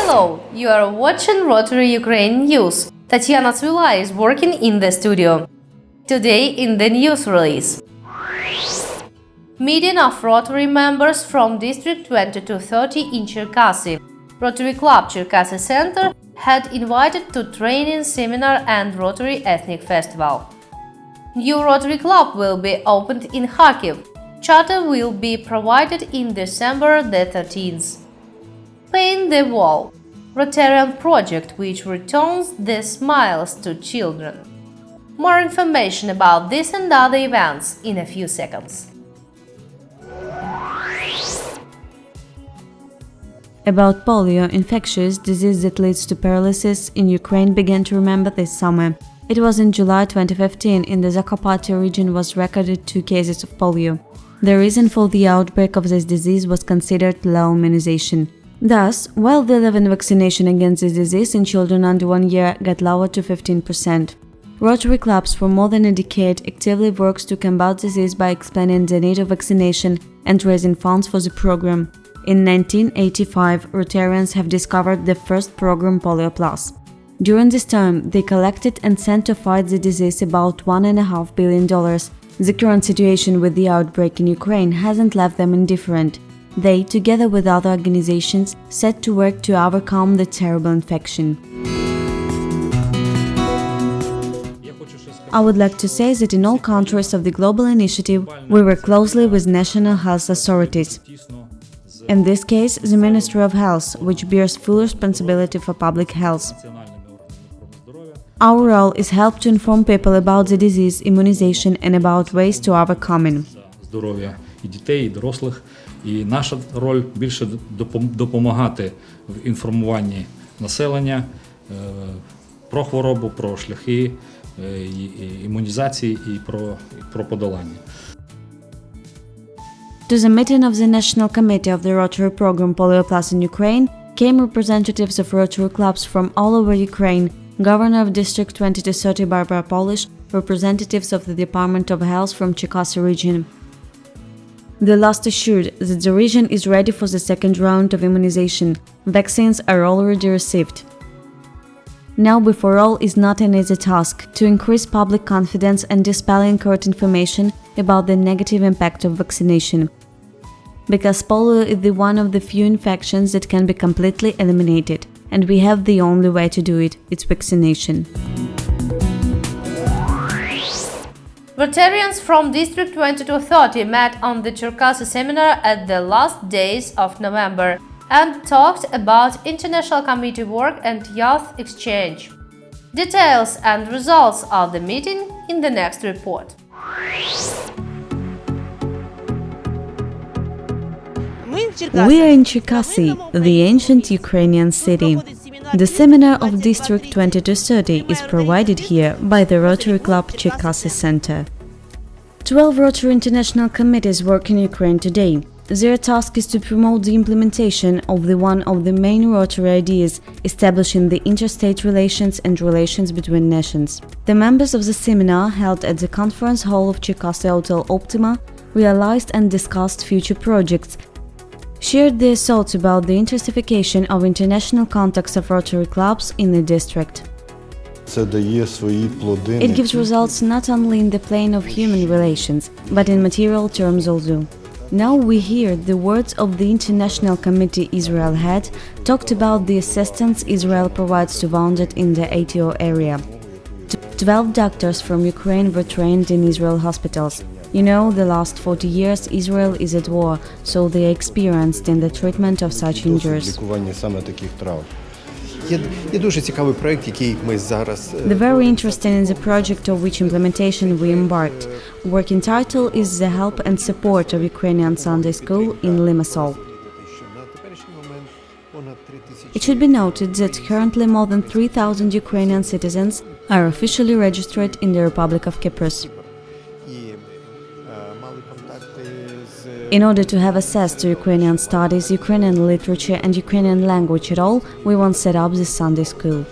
Hello, you are watching Rotary Ukraine News. Tatiana Tsvila is working in the studio. Today in the news release. Meeting of Rotary members from District 2230 in Cherkasy. Rotary Club Cherkasy-Center had invited to training seminar and Rotary Ethnic Festival. New Rotary Club will be opened in Kharkiv. Charter will be provided in December the 13th. Paint the Wall, Rotarian project which returns the smiles to children. More information about this and other events in a few seconds. About polio, infectious disease that leads to paralysis in Ukraine began to remember this summer. It was in July 2015 in the Zakarpattia region was recorded 2 cases of polio. The reason for the outbreak of this disease was considered low immunization. Thus, while the level of vaccination against this disease in children under 1 year got lowered to 15%. Rotary clubs for more than a decade actively works to combat disease by explaining the need of vaccination and raising funds for the program. In 1985, Rotarians have discovered the first program Polio Plus. During this time, they collected and sent to fight the disease about $1.5 billion. The current situation with the outbreak in Ukraine hasn't left them indifferent. They, together with other organizations, set to work to overcome the terrible infection. I would like to say that in all countries of the global initiative, we work closely with national health authorities. In this case, the Ministry of Health, which bears full responsibility for public health. Our role is help to inform people about the disease, immunization and about ways to overcome it. І дітей, і дорослих. І наша роль більше допомагати в інформуванні населення про хворобу, про шляхи імунізації і про подолання. To the meeting of the National Committee of the Rotary Program Polio Plus in Ukraine came representatives of Rotary clubs from all over Ukraine, Governor of District 2230 Barbara Polish, representatives of the Department of Health from Cherkasy region. The last assured that the region is ready for the second round of immunization. Vaccines are already received. Now before all is not an easy task to increase public confidence and dispel incorrect information about the negative impact of vaccination. Because polio is one of the few infections that can be completely eliminated, and we have the only way to do it, it's vaccination. Rotarians from District 2230 met on the Cherkasy seminar at the last days of November and talked about international committee work and youth exchange. Details and results of the meeting in the next report. We are in Cherkasy, the ancient Ukrainian city. The seminar of District 2230 is provided here by the Rotary Club Cherkasy-Center. 12 Rotary International committees work in Ukraine today. Their task is to promote the implementation of one of the main Rotary ideas, establishing the interstate relations and relations between nations. The members of the seminar, held at the conference hall of Cherkasy Hotel Optima, realized and discussed future projects, shared their thoughts about the intensification of international contacts of Rotary clubs in the district. It gives results not only in the plane of human relations, but in material terms also. Now we hear the words of the International Committee Israel head talked about the assistance Israel provides to wounded in the ATO area. 12 doctors from Ukraine were trained in Israel hospitals. You know, the last 40 years Israel is at war, so they are experienced in the treatment of such injuries. The very interesting is the project of which implementation we embarked. Working title is The Help and Support of Ukrainian Sunday School in Limassol. It should be noted that currently more than 3,000 Ukrainian citizens are officially registered in the Republic of Cyprus. In order to have access to Ukrainian studies, Ukrainian literature and Ukrainian language at all, we once set up this Sunday school.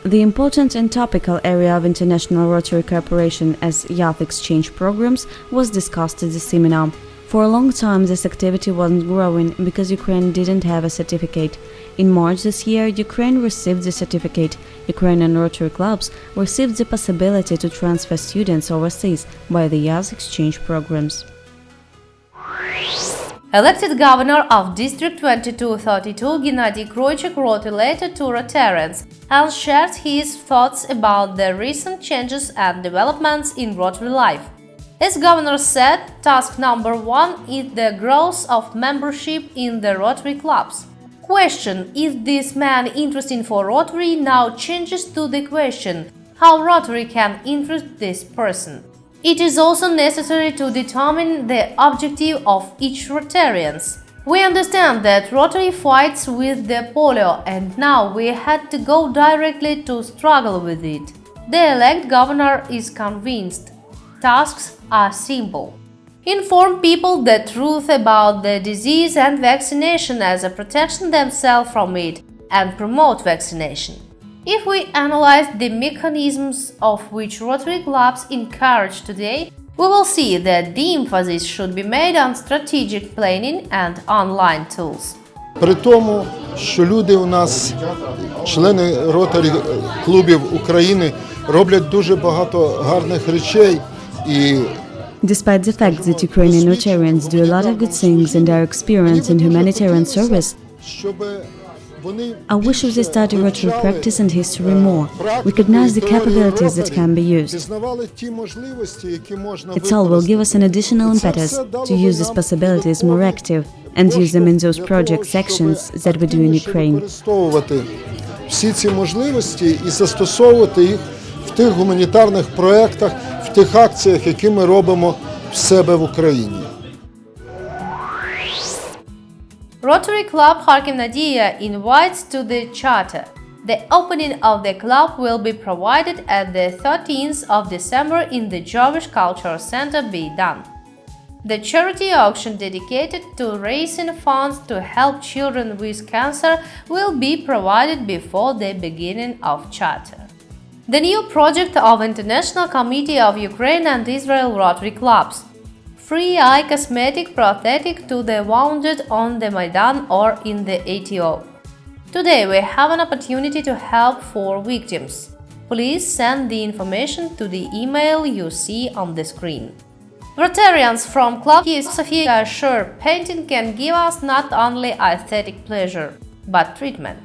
The important and topical area of international Rotary cooperation as youth exchange programs was discussed at the seminar. For a long time, this activity wasn't growing because Ukraine didn't have a certificate. In March this year, Ukraine received the certificate. Ukrainian Rotary clubs received the possibility to transfer students overseas by the youth exchange programs. Elected governor of District 2232 Hennadii Kroichyk wrote a letter to Rotarians and shared his thoughts about the recent changes and developments in Rotary life. As governor said, task number 1 is the growth of membership in the Rotary clubs. Question: is this man interesting for Rotary now changes to the question how Rotary can interest this person. It is also necessary to determine the objective of each Rotarians. We understand that Rotary fights with the polio and now we had to go directly to struggle with it. The elect governor is convinced. Tasks are simple. Inform people the truth about the disease and vaccination as a protection themselves from it and promote vaccination. If we analyze the mechanisms of which Rotary clubs encourage today, we will see that the emphasis should be made on strategic planning and online tools. При тому, що люди у нас, члени Ротарі клубів України, роблять дуже багато гарних речей і Despite the fact that Ukrainian Rotarians do a lot of good things and are experienced in humanitarian service, I wish they study Rotary practice and history more, recognize the capabilities that can be used. It all will give us an additional impetus to use these possibilities more active and use them in those project sections that we do in Ukraine. Всі ці можливості і застосовувати їх в тих гуманітарних проєктах, в тих акціях, які ми робимо в себе в Україні. Rotary Club Kharkiv-Nadia invites to the charter. The opening of the club will be provided at the 13th of December in the Jewish Cultural Center be done. The charity auction dedicated to raising funds to help children with cancer will be provided before the beginning of charter. The new project of International Committee of Ukraine and Israel Rotary Clubs. Free eye cosmetic prosthetic to the wounded on the Maidan or in the ATO. Today we have an opportunity to help 4 victims. Please send the information to the email you see on the screen. Rotarians from Club Kyiv-Sofia assure painting can give us not only aesthetic pleasure, but treatment.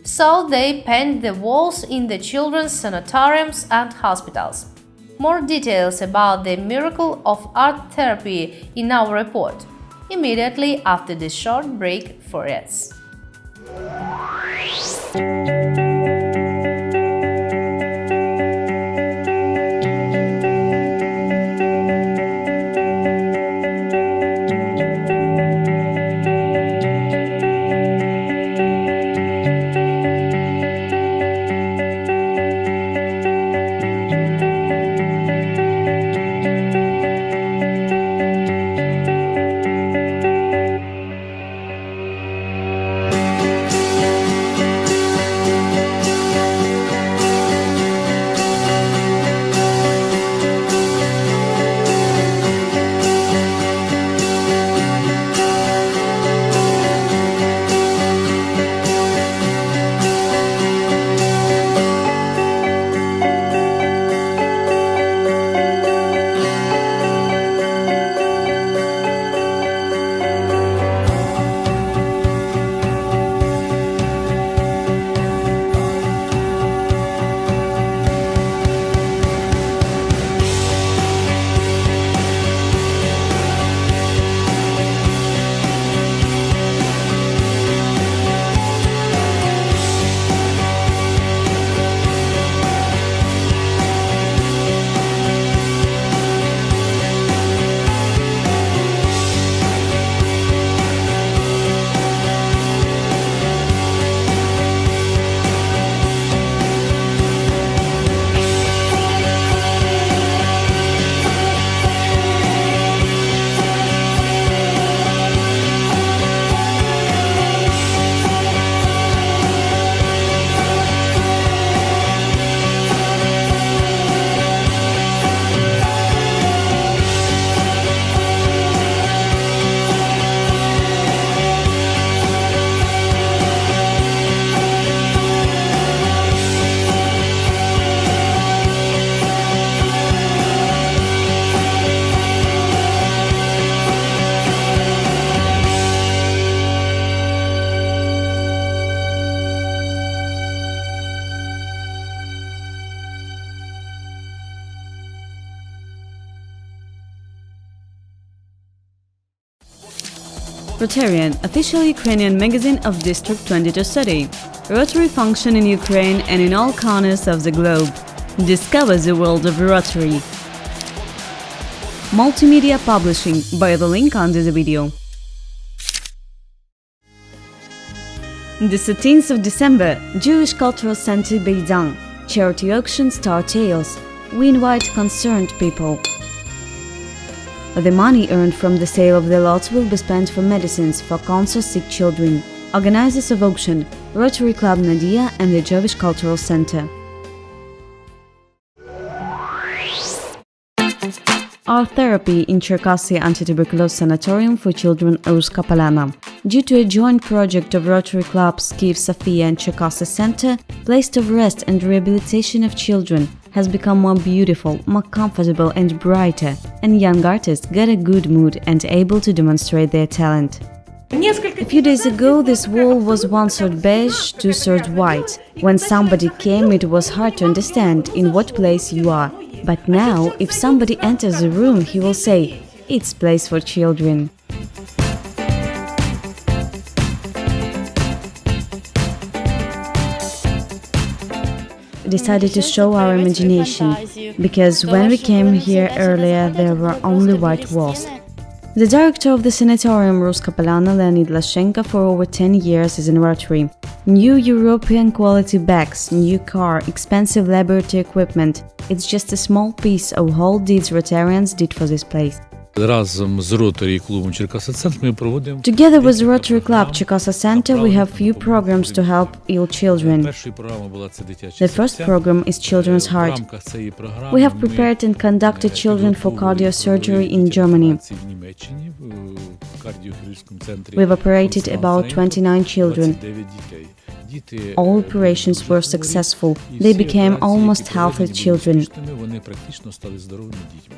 So they paint the walls in the children's sanatoriums and hospitals. More details about the miracle of art therapy in our report, immediately after this short break for ads. Rotarian, official Ukrainian magazine of District 2230. Rotary function in Ukraine and in all corners of the globe. Discover the world of Rotary. Multimedia publishing by the link under the video. The 13th of December, Jewish Cultural Center Beidan. Charity auction Star Tales. We invite concerned people. The money earned from the sale of the lots will be spent for medicines for cancer-sick children. Organizers of auction, Rotary Club Nadia and the Jewish Cultural Center. Art therapy in Cherkasy Anti-Tuberculosis Sanatorium for Children Ruska Polana. Due to a joint project of Rotary Clubs Kyiv-Sofia and Cherkasy-Center, place of rest and rehabilitation of children has become more beautiful, more comfortable and brighter, and young artists get a good mood and able to demonstrate their talent. A few days ago, this wall was one-third beige, two-thirds white. When somebody came, it was hard to understand in what place you are. But now, if somebody enters the room, he will say, "It's place for children." Decided to show our imagination, because when we came here earlier, there were only white walls. The director of the sanatorium Ruska Polana, Leonid Lashenko, for over 10 years is in Rotary. New European quality bags, new car, expensive laboratory equipment. It's just a small piece of all deeds Rotarians did for this place. Разом з Rotary клубом Cherkasy-Center ми проводимо. Together with the Rotary Club Cherkasy-Center, we have few programs to help ill children. Перша програма була це дитяче The first program is Children's В Heart. рамках цієї програми We have prepared and conducted children for cardiosurgery in Germany. В Німеччині в кардіохірургічному центрі. We've operated about 29 children. 29 дітей. Діти All operations were successful. They became almost healthy children. Вони практично стали здоровими дітьми.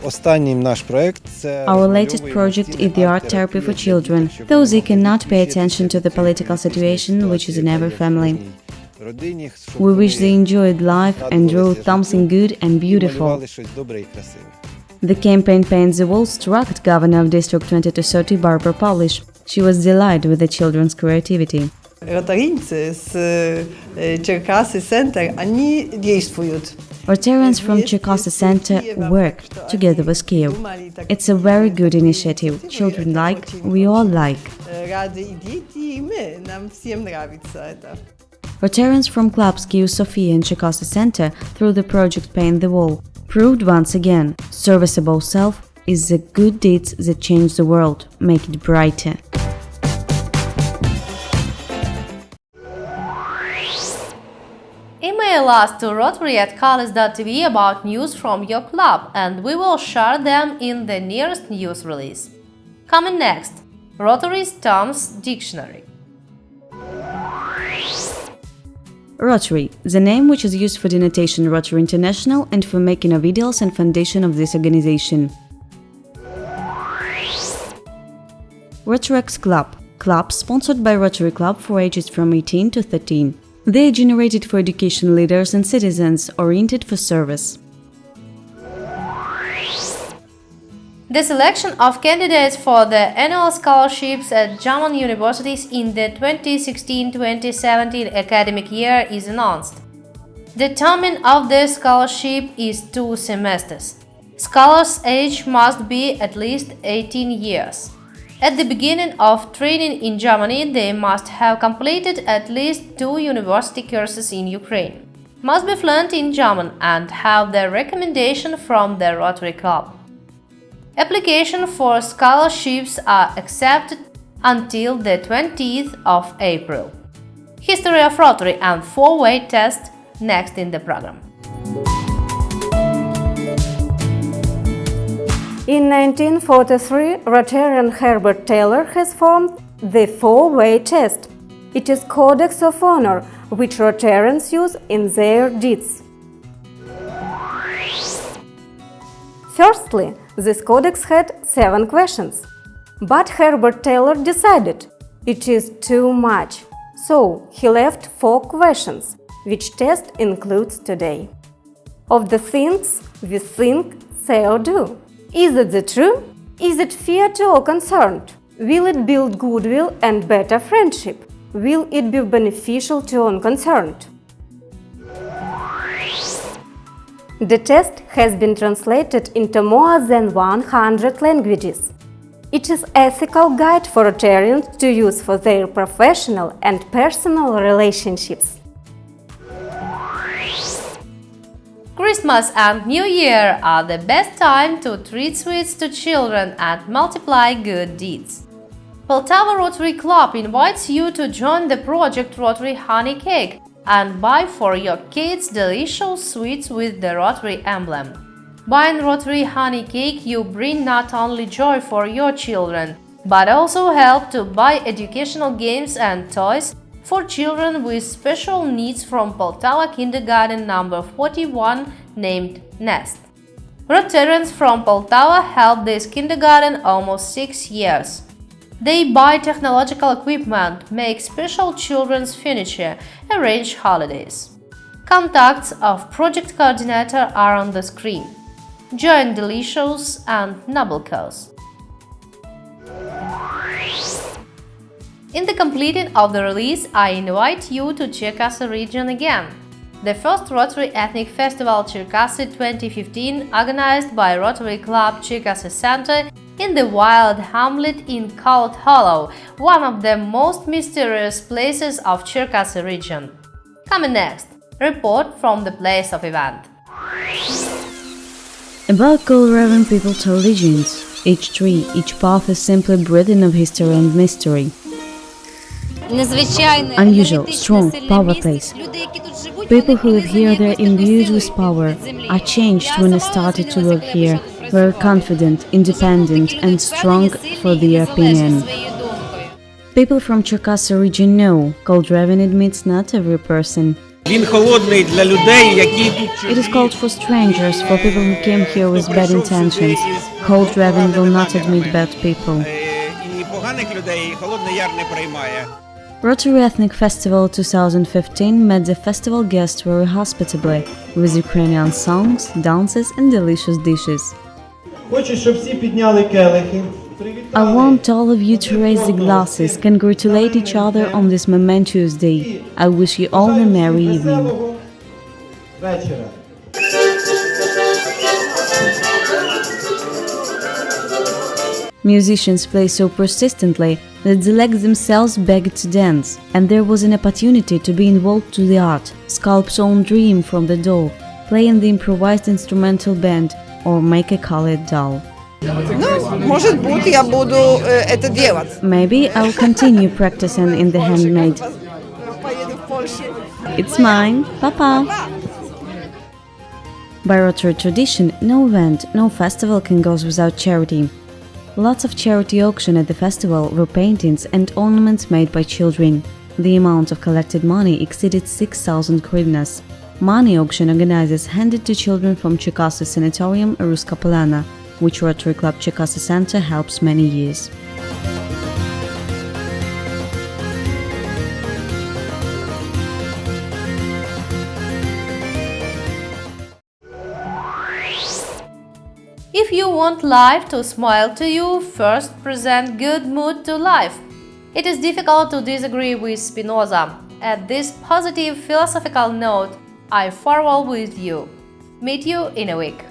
Останній наш проект це Our latest project is the art therapy for children, those who cannot pay attention to the political situation which is in every family. We wish they enjoyed life and drew something good and beautiful. The campaign Paint the Wall struck Governor of District 2230 Barbara Pavlish. She was delighted with the children's creativity. Ротарийцы с Cherkasy-Center, они действуют. Rotarians from Cherkasy-Center work together with Kyiv. It's a very good initiative. Children like, we all like. Рады и дети, и мы. Нам всем нравится это. Rotarians from clubs Kyiv-Sofia and Cherkasy-Center through the project Paint the Wall proved once again, serviceable self is the good deeds that change the world, make it brighter. Email us to rotary@kalis.tv about news from your club, and we will share them in the nearest news release. Coming next, Rotary's Terms Dictionary. Rotary, the name which is used for denotation Rotary International and for making of ideals and foundation of this organization. Rotary's Club, club sponsored by Rotary Club for ages from 18 to 13. They are generated for education leaders and citizens oriented for service. The selection of candidates for the annual scholarships at German universities in the 2016-2017 academic year is announced. The timing of the scholarship is 2 semesters. Scholars' age must be at least 18 years. At the beginning of training in Germany, they must have completed at least 2 university courses in Ukraine, must be fluent in German and have their recommendation from the Rotary Club. Application for scholarships are accepted until the 20th of April. History of Rotary and 4-way test next in the program. In 1943, Rotarian Herbert Taylor has formed the 4-way test. It is Codex of Honor, which Rotarians use in their deeds. Firstly, this codex had 7 questions. But Herbert Taylor decided it is too much, so he left 4 questions, which test includes today. Of the things we think, say or do. Is it the true? Is it fair to all concerned? Will it build goodwill and better friendship? Will it be beneficial to all concerned? The test has been translated into more than 100 languages. It is an ethical guide for Rotarians to use for their professional and personal relationships. Christmas and New Year are the best time to treat sweets to children and multiply good deeds. Poltava Rotary Club invites you to join the project Rotary Honey Cake and buy for your kids delicious sweets with the Rotary emblem. Buying Rotary Honey Cake, you bring not only joy for your children, but also help to buy educational games and toys for children with special needs from Poltava Kindergarten number 41 named Nest. Rotarians from Poltava help this kindergarten almost 6 years. They buy technological equipment, make special children's furniture, arrange holidays. Contacts of project coordinator are on the screen. Join delicious and noble cause. In the completing of the release, I invite you to Cherkasy region again. The first Rotary Ethnic Festival Cherkasy 2015, organized by Rotary Club Cherkasy-Center in the wild hamlet in Cold Hollow, one of the most mysterious places of Cherkasy region. Coming next, report from the place of event. About Cold-Raven people tell legends. Each tree, each path is simply breathing of history and mystery. Unusual, strong, power place. People who live here, they're imbued with power, are changed when they started to work here, very confident, independent and strong for their opinion. People from Cherkasy region know, Cold-Raven admits not every person. It is called for strangers, for people who came here with bad intentions. Cold-Raven will not admit bad people. Rotary Ethnic Festival 2015 met the festival guests very hospitably, with Ukrainian songs, dances and delicious dishes. I want all of you to raise the glasses, congratulate each other on this momentous day. I wish you all a merry evening. Musicians play so persistently that the legs themselves begged to dance, and there was an opportunity to be involved to the art, sculpt's own dream from the doll, play in the improvised instrumental band, or make a colored doll. Maybe I'll continue practicing in the handmade. It's mine, Papa! By Rotary tradition, no event, no festival can go without charity. Lots of charity auction at the festival were paintings and ornaments made by children. The amount of collected money exceeded 6,000 hryvnias. Money auction organizers handed to children from Cherkasy Sanatorium Ruska Polana, which Rotary Club Cherkasy-Center helps many years. If you want life to smile to you, first present good mood to life. It is difficult to disagree with Spinoza. At this positive philosophical note, I farewell with you. Meet you in a week.